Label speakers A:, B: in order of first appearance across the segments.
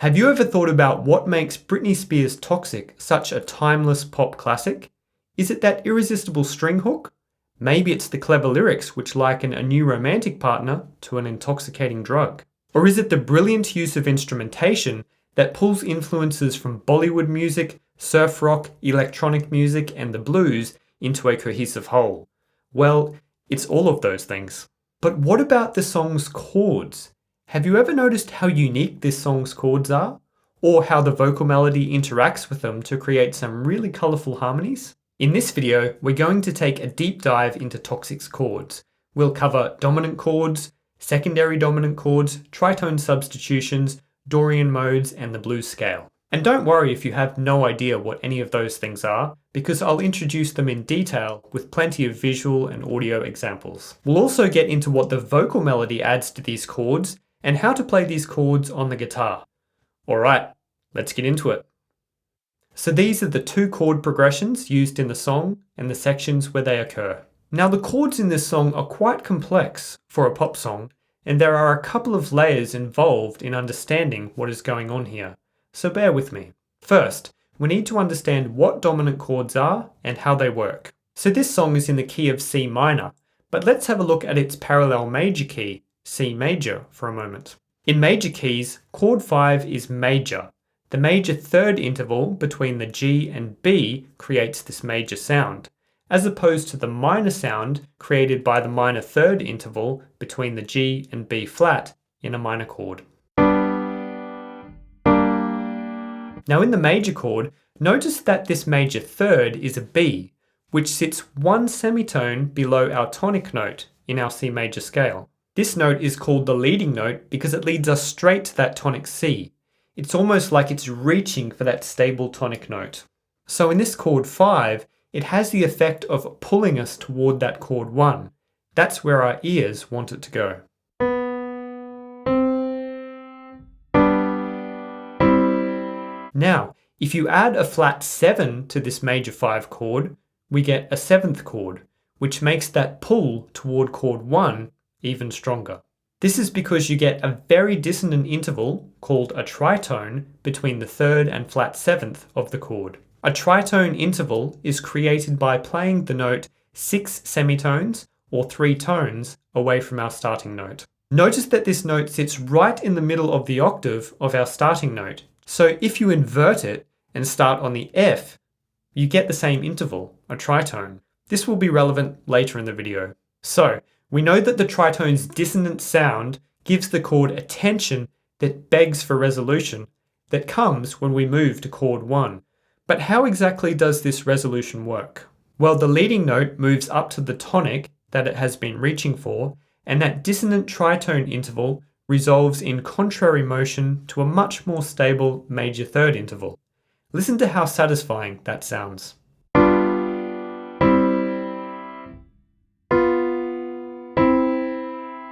A: Have you ever thought about what makes Britney Spears' Toxic such a timeless pop classic? Is it that irresistible string hook? Maybe it's the clever lyrics which liken a new romantic partner to an intoxicating drug. Or is it the brilliant use of instrumentation that pulls influences from Bollywood music, surf rock, electronic music, and the blues into a cohesive whole? Well, it's all of those things. But what about the song's chords? Have you ever noticed how unique this song's chords are? Or how the vocal melody interacts with them to create some really colourful harmonies? In this video, we're going to take a deep dive into Toxic's chords. We'll cover dominant chords, secondary dominant chords, tritone substitutions, Dorian modes, and the blues scale. And don't worry if you have no idea what any of those things are, because I'll introduce them in detail with plenty of visual and audio examples. We'll also get into what the vocal melody adds to these chords, and how to play these chords on the guitar. Alright, let's get into it. So these are the two chord progressions used in the song and the sections where they occur. Now the chords in this song are quite complex for a pop song, and there are a couple of layers involved in understanding what is going on here, so bear with me. First, we need to understand what dominant chords are and how they work. So this song is in the key of C minor, but let's have a look at its parallel major key, C major, for a moment. In major keys, chord 5 is major. The major third interval between the G and B creates this major sound, as opposed to the minor sound created by the minor third interval between the G and B flat in a minor chord. Now in the major chord, notice that this major third is a B, which sits one semitone below our tonic note in our C major scale. This note is called the leading note because it leads us straight to that tonic C. It's almost like it's reaching for that stable tonic note. So in this chord 5, it has the effect of pulling us toward that chord 1. That's where our ears want it to go. Now, if you add a flat 7 to this major 5 chord, we get a 7th chord, which makes that pull toward chord 1 even stronger. This is because you get a very dissonant interval called a tritone between the 3rd and flat 7th of the chord. A tritone interval is created by playing the note 6 semitones or 3 tones away from our starting note. Notice that this note sits right in the middle of the octave of our starting note. So if you invert it and start on the F, you get the same interval, a tritone. This will be relevant later in the video. So we know that the tritone's dissonant sound gives the chord a tension that begs for resolution that comes when we move to chord 1. But how exactly does this resolution work? Well, the leading note moves up to the tonic that it has been reaching for, and that dissonant tritone interval resolves in contrary motion to a much more stable major third interval. Listen to how satisfying that sounds.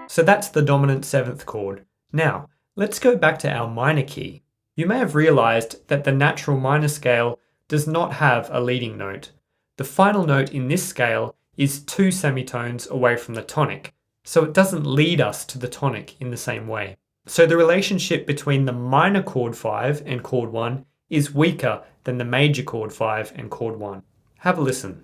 A: So that's the dominant 7th chord. Now, let's go back to our minor key. You may have realized that the natural minor scale does not have a leading note. The final note in this scale is 2 semitones away from the tonic, so it doesn't lead us to the tonic in the same way. So the relationship between the minor chord 5 and chord 1 is weaker than the major chord 5 and chord 1. Have a listen.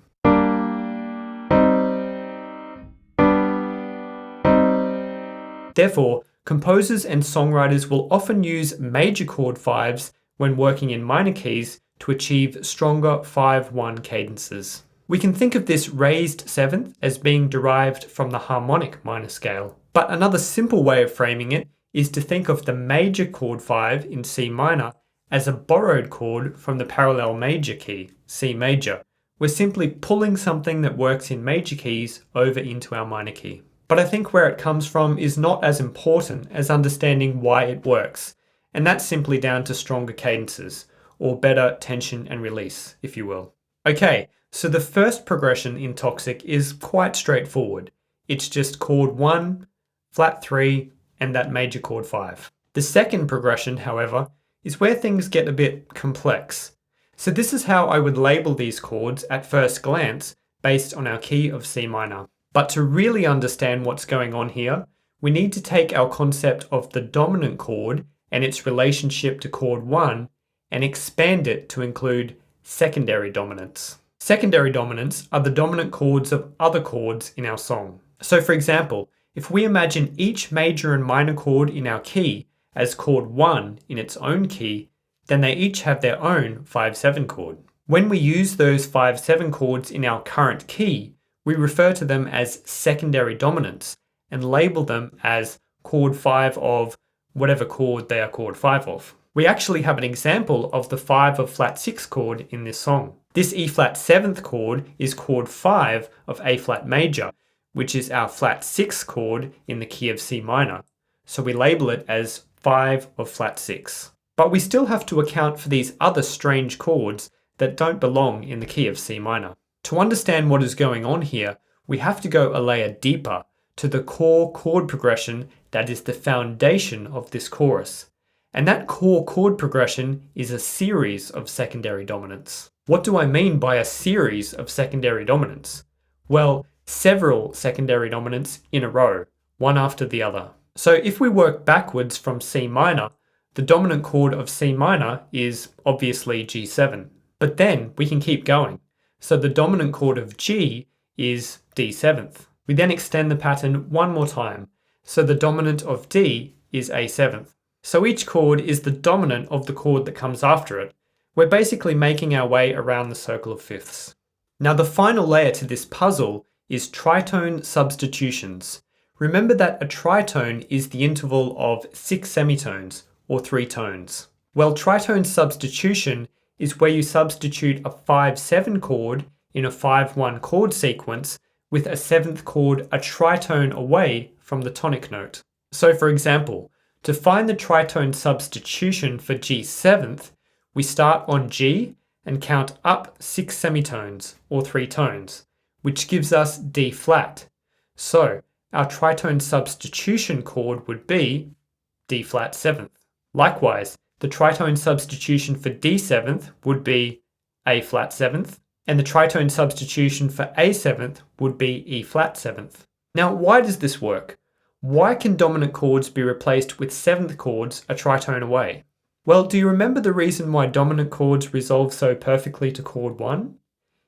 A: Therefore, composers and songwriters will often use major chord 5s when working in minor keys to achieve stronger 5-1 cadences. We can think of this raised 7th as being derived from the harmonic minor scale. But another simple way of framing it is to think of the major chord 5 in C minor as a borrowed chord from the parallel major key, C major. We're simply pulling something that works in major keys over into our minor key. But I think where it comes from is not as important as understanding why it works, and that's simply down to stronger cadences, or better tension and release, if you will. Okay, so the first progression in Toxic is quite straightforward. It's just chord 1, flat 3, and that major chord 5. The second progression, however, is where things get a bit complex. So this is how I would label these chords at first glance based on our key of C minor. But to really understand what's going on here, we need to take our concept of the dominant chord and its relationship to chord 1 and expand it to include secondary dominants. Secondary dominants are the dominant chords of other chords in our song. So for example, if we imagine each major and minor chord in our key as chord 1 in its own key, then they each have their own 5/7 chord. When we use those 5/7 chords in our current key, we refer to them as secondary dominants and label them as chord 5 of whatever chord they are chord 5 of. We actually have an example of the 5 of flat 6 chord in this song. This E flat 7th chord is chord 5 of A flat major, which is our flat 6 chord in the key of C minor. So we label it as 5 of flat 6. But we still have to account for these other strange chords that don't belong in the key of C minor. To understand what is going on here, we have to go a layer deeper to the core chord progression that is the foundation of this chorus. And that core chord progression is a series of secondary dominants. What do I mean by a series of secondary dominants? Well, several secondary dominants in a row, one after the other. So if we work backwards from C minor, the dominant chord of C minor is obviously G7. But then we can keep going. So the dominant chord of G is D7th. We then extend the pattern one more time. So the dominant of D is A7th. So each chord is the dominant of the chord that comes after it. We're basically making our way around the circle of fifths. Now the final layer to this puzzle is tritone substitutions. Remember that a tritone is the interval of 6 semitones, or 3 tones. Well, tritone substitution is where you substitute a 5/7 chord in a 5/1 chord sequence with a 7th chord a tritone away from the tonic note. So for example, to find the tritone substitution for G7th, we start on G and count up 6 semitones, or 3 tones, which gives us D flat. So our tritone substitution chord would be D flat 7th. Likewise, the tritone substitution for D7th would be A flat 7th, and the tritone substitution for A7th would be E flat 7th. Now, why does this work? Why can dominant chords be replaced with 7th chords a tritone away? Well, do you remember the reason why dominant chords resolve so perfectly to chord 1?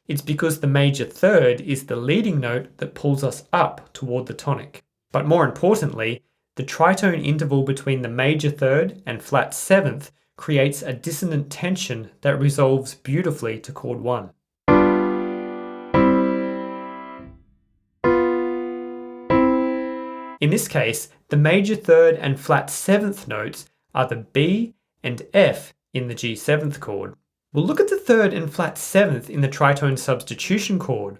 A: It's because the major third is the leading note that pulls us up toward the tonic. But more importantly, the tritone interval between the major third and flat 7th creates a dissonant tension that resolves beautifully to chord 1. In this case, the major third and flat 7th notes are the B and F in the G7th chord. We'll look at the third and flat 7th in the tritone substitution chord.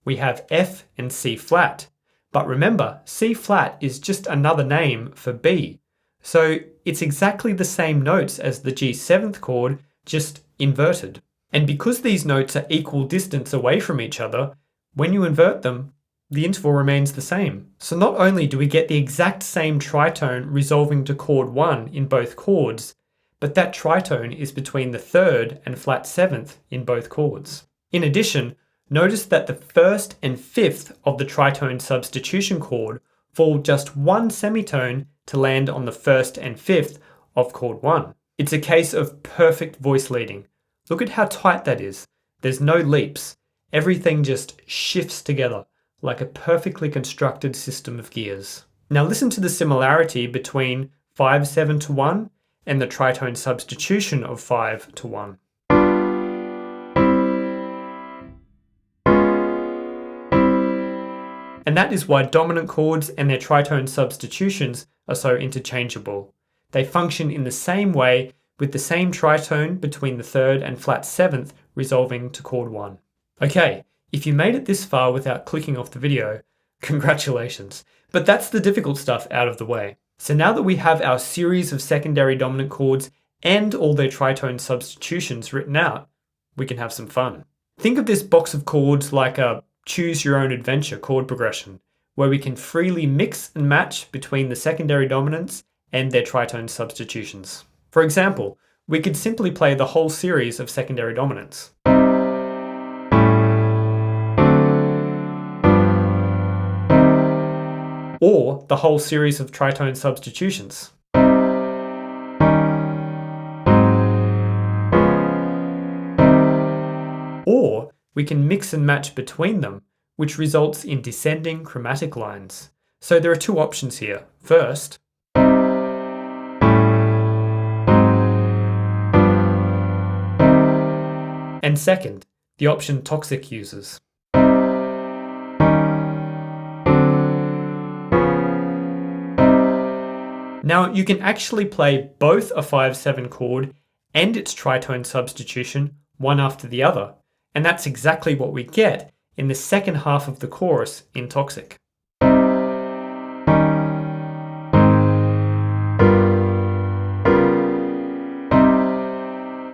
A: We have F and C flat. But remember, C flat is just another name for B. So it's exactly the same notes as the G7th chord, just inverted. And because these notes are equal distance away from each other, when you invert them, the interval remains the same. So not only do we get the exact same tritone resolving to chord 1 in both chords, but that tritone is between the third and flat 7th in both chords. In addition, notice that the 1st and 5th of the tritone substitution chord fall just one semitone to land on the 1st and 5th of chord 1. It's a case of perfect voice leading. Look at how tight that is. There's no leaps. Everything just shifts together like a perfectly constructed system of gears. Now listen to the similarity between 5/7 to 1 and the tritone substitution of 5 to 1. And that is why dominant chords and their tritone substitutions are so interchangeable. They function in the same way with the same tritone between the third and flat 7th resolving to chord 1. Okay, if you made it this far without clicking off the video, congratulations. But that's the difficult stuff out of the way. So now that we have our series of secondary dominant chords and all their tritone substitutions written out, we can have some fun. Think of this box of chords like a choose your own adventure chord progression, where we can freely mix and match between the secondary dominants and their tritone substitutions. For example, we could simply play the whole series of secondary dominants. Or the whole series of tritone substitutions. we can mix and match between them, which results in descending chromatic lines. So there are two options here. First, and second, the option Toxic uses. Now you can actually play both a 5/7 chord and its tritone substitution one after the other, and that's exactly what we get in the second half of the chorus in Toxic.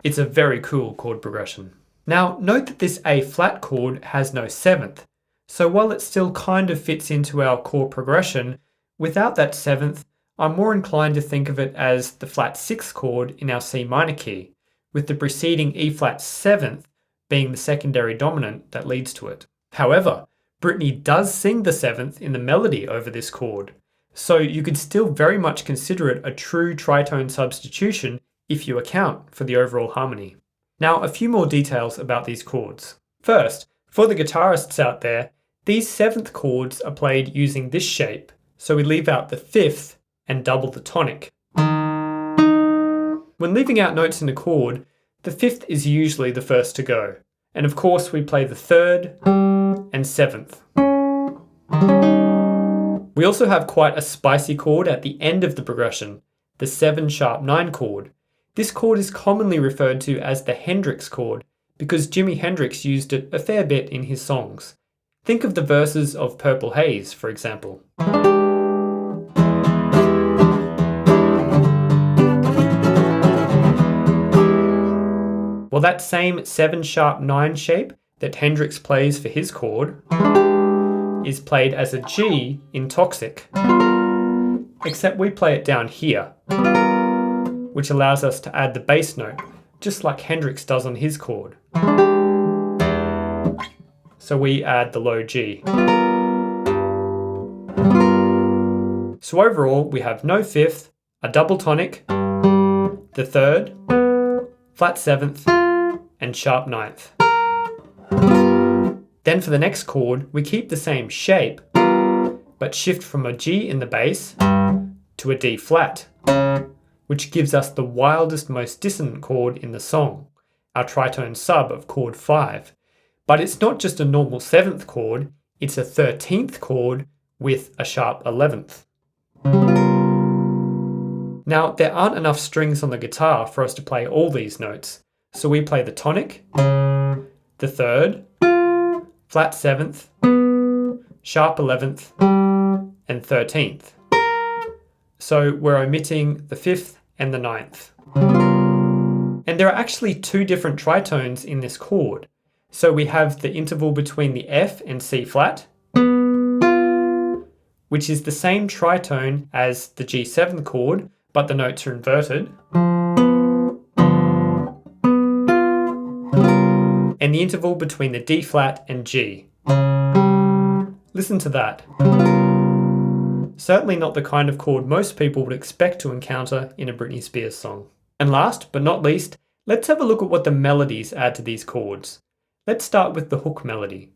A: It's a very cool chord progression. Now note that this A flat chord has no seventh, so while it still kind of fits into our chord progression, without that seventh, I'm more inclined to think of it as the flat 6th chord in our C minor key, with the preceding E flat 7th being the secondary dominant that leads to it. However, Britney does sing the 7th in the melody over this chord, so you could still very much consider it a true tritone substitution if you account for the overall harmony. Now, a few more details about these chords. First, for the guitarists out there, these 7th chords are played using this shape, so we leave out the 5th and double the tonic. When leaving out notes in a chord, the 5th is usually the first to go, and of course we play the 3rd and 7th. We also have quite a spicy chord at the end of the progression, the 7♯9 chord. This chord is commonly referred to as the Hendrix chord because Jimi Hendrix used it a fair bit in his songs. Think of the verses of Purple Haze, for example. Well, that same 7♯9 shape that Hendrix plays for his chord is played as a G in Toxic, except we play it down here, which allows us to add the bass note, just like Hendrix does on his chord. So we add the low G. So overall, we have no 5th, a double tonic, the 3rd, flat 7th, and sharp 9th. Then for the next chord, we keep the same shape, but shift from a G in the bass to a D flat, which gives us the wildest, most dissonant chord in the song, our tritone sub of chord 5. But it's not just a normal 7th chord, it's a 13th chord with a sharp 11th. Now, there aren't enough strings on the guitar for us to play all these notes, so we play the tonic, the 3rd, flat 7th, sharp 11th, and 13th. So we're omitting the 5th and the 9th. And there are actually two different tritones in this chord. So we have the interval between the F and C flat, which is the same tritone as the G7 chord, but the notes are inverted. And the interval between the D flat and G. Listen to that. Certainly not the kind of chord most people would expect to encounter in a Britney Spears song. And last but not least, let's have a look at what the melodies add to these chords. Let's start with the hook melody.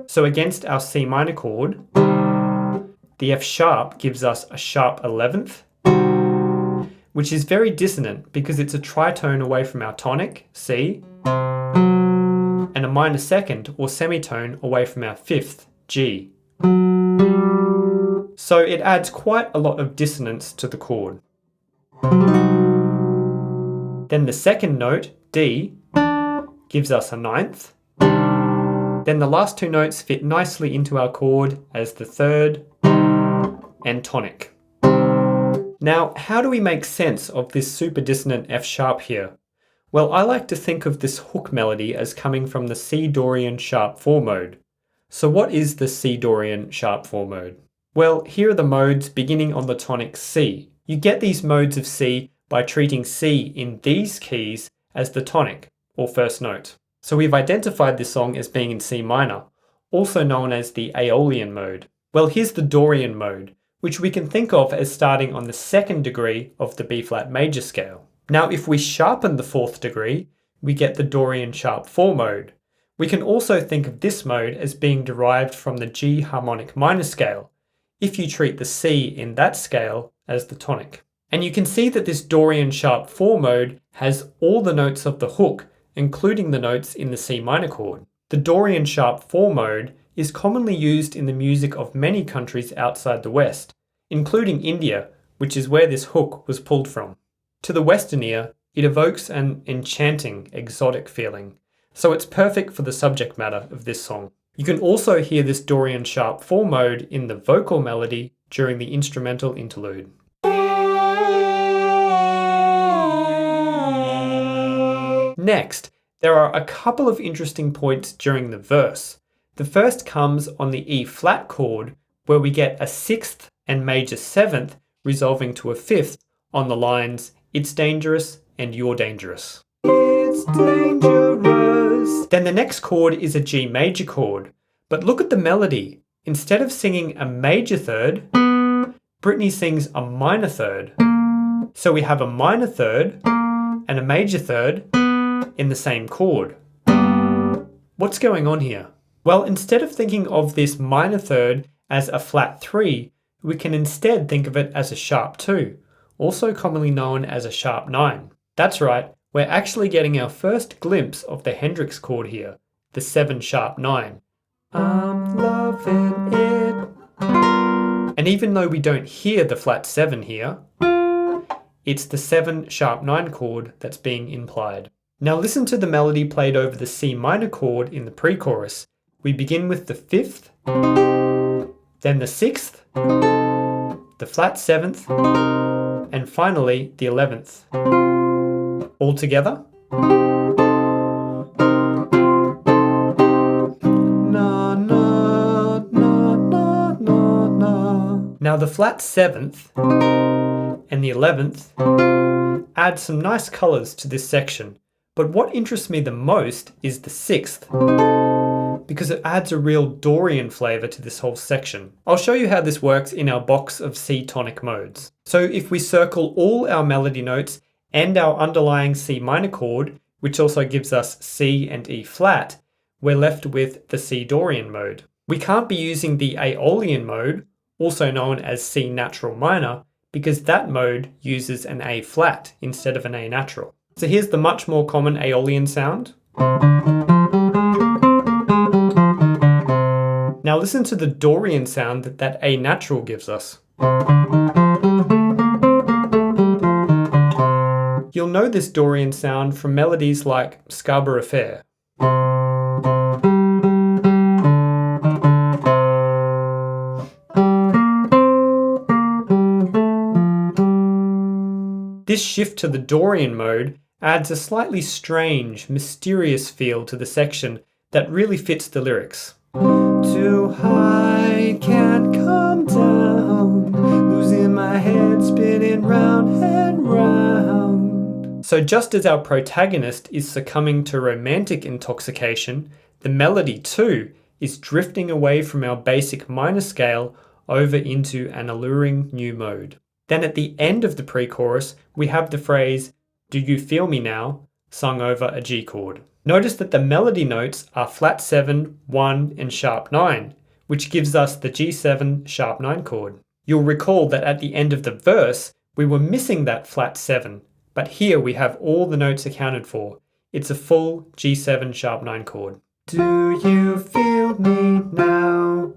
A: So against our C minor chord, the F sharp gives us a sharp 11th, which is very dissonant because it's a tritone away from our tonic, C, and a minor second or semitone away from our 5th, G. So it adds quite a lot of dissonance to the chord. Then the second note, D, gives us a 9th. Then the last two notes fit nicely into our chord as the 3rd and tonic. Now, how do we make sense of this super dissonant F sharp here? Well, I like to think of this hook melody as coming from the C Dorian sharp 4 mode. So what is the C Dorian sharp 4 mode? Well, here are the modes beginning on the tonic C. You get these modes of C by treating C in these keys as the tonic, or first note. So we've identified this song as being in C minor, also known as the Aeolian mode. Well, here's the Dorian mode, which we can think of as starting on the 2nd degree of the B flat major scale. Now, if we sharpen the 4th degree, we get the Dorian sharp 4 mode. We can also think of this mode as being derived from the G harmonic minor scale, if you treat the C in that scale as the tonic. And you can see that this Dorian sharp 4 mode has all the notes of the hook, including the notes in the C minor chord. The Dorian sharp 4 mode is commonly used in the music of many countries outside the West, including India, which is where this hook was pulled from. To the Western ear, it evokes an enchanting, exotic feeling, so it's perfect for the subject matter of this song. You can also hear this Dorian sharp 4 mode in the vocal melody during the instrumental interlude. Next, there are a couple of interesting points during the verse. The first comes on the E flat chord, where we get a 6th and major 7th resolving to a 5th on the lines, "It's dangerous" and "You're dangerous." It's dangerous. Then the next chord is a G major chord, but look at the melody. Instead of singing a major third, Britney sings a minor third. So we have a minor third and a major third in the same chord. What's going on here? Well, instead of thinking of this minor third as a flat 3, we can instead think of it as a sharp 2, also commonly known as a sharp 9. That's right, we're actually getting our first glimpse of the Hendrix chord here, the 7 sharp 9. I'm loving it. And even though we don't hear the flat 7 here, it's the 7 sharp 9 chord that's being implied. Now listen to the melody played over the C minor chord in the pre-chorus. We begin with the 5th, then the 6th, the flat 7th, and finally the 11th. All together. Na, na, na, na, na, na. Now the flat 7th and the 11th add some nice colours to this section, but what interests me the most is the 6th, because it adds a real Dorian flavour to this whole section. I'll show you how this works in our box of C tonic modes. So if we circle all our melody notes and our underlying C minor chord, which also gives us C and E flat, we're left with the C Dorian mode. We can't be using the Aeolian mode, also known as C natural minor, because that mode uses an A flat instead of an A natural. So here's the much more common Aeolian sound. Now listen to the Dorian sound that A natural gives us. You'll know this Dorian sound from melodies like Scarborough Fair. This shift to the Dorian mode adds a slightly strange, mysterious feel to the section that really fits the lyrics. Too high, can't come down, losing my head, spinning round and round. So just as our protagonist is succumbing to romantic intoxication, the melody too is drifting away from our basic minor scale over into an alluring new mode. Then at the end of the pre-chorus, we have the phrase, "Do you feel me now?" sung over a G chord. Notice that the melody notes are flat 7, 1, and sharp 9, which gives us the G7 sharp 9 chord. You'll recall that at the end of the verse, we were missing that flat 7, but here we have all the notes accounted for. It's a full G7 sharp 9 chord. Do you feel me now?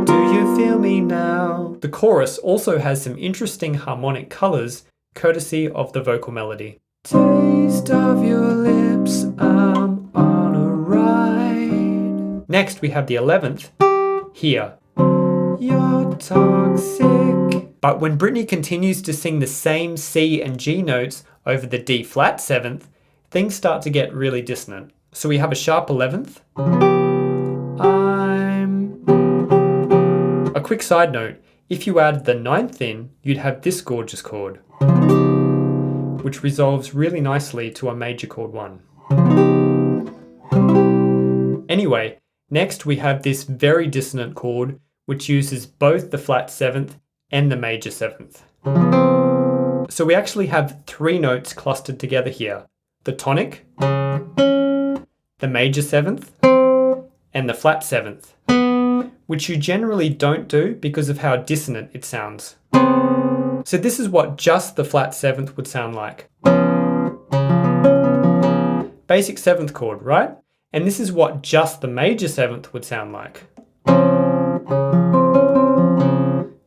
A: Do you feel me now? The chorus also has some interesting harmonic colours, courtesy of the vocal melody. Taste of your lips, I'm on a ride. Next we have the 11th, here. You're toxic. But when Britney continues to sing the same C and G notes over the D flat 7th, things start to get really dissonant. So we have a sharp 11th. A quick side note, if you add the 9th in, you'd have this gorgeous chord, which resolves really nicely to a major chord 1. Anyway, next we have this very dissonant chord, which uses both the flat 7th and the major 7th. So we actually have 3 notes clustered together here, the tonic, the major seventh, and the flat seventh, which you generally don't do because of how dissonant it sounds. So this is what just the flat seventh would sound like. Basic seventh chord, right? And this is what just the major seventh would sound like.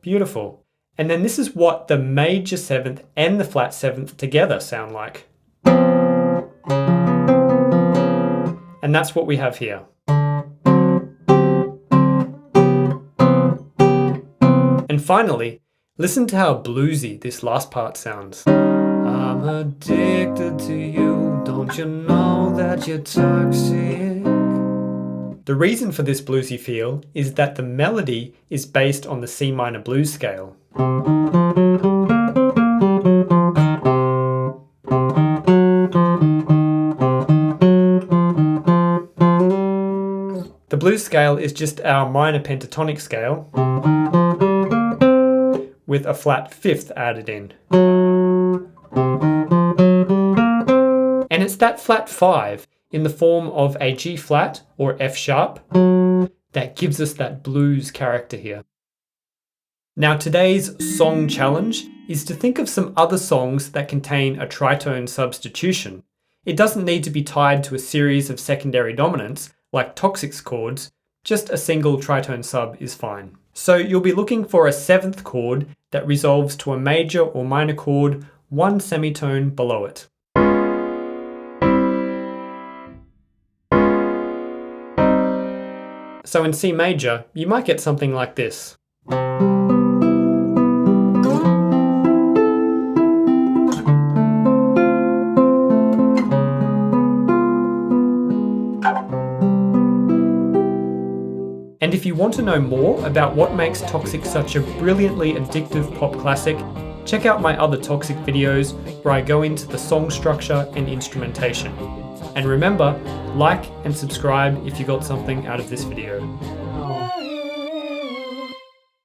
A: Beautiful. And then this is what the major seventh and the flat seventh together sound like. And that's what we have here. And finally, listen to how bluesy this last part sounds. I'm addicted to you, don't you know that you're toxic? The reason for this bluesy feel is that the melody is based on the C minor blues scale. The blues scale is just our minor pentatonic scale with a flat fifth added in. And it's that flat 5 in the form of a G flat or F sharp that gives us that blues character here. Now today's song challenge is to think of some other songs that contain a tritone substitution. It doesn't need to be tied to a series of secondary dominants like Toxic's chords, just a single tritone sub is fine. So you'll be looking for a seventh chord that resolves to a major or minor chord one semitone below it. So in C major, you might get something like this. And if you want to know more about what makes Toxic such a brilliantly addictive pop classic, check out my other Toxic videos where I go into the song structure and instrumentation. And remember, like and subscribe if you got something out of this video.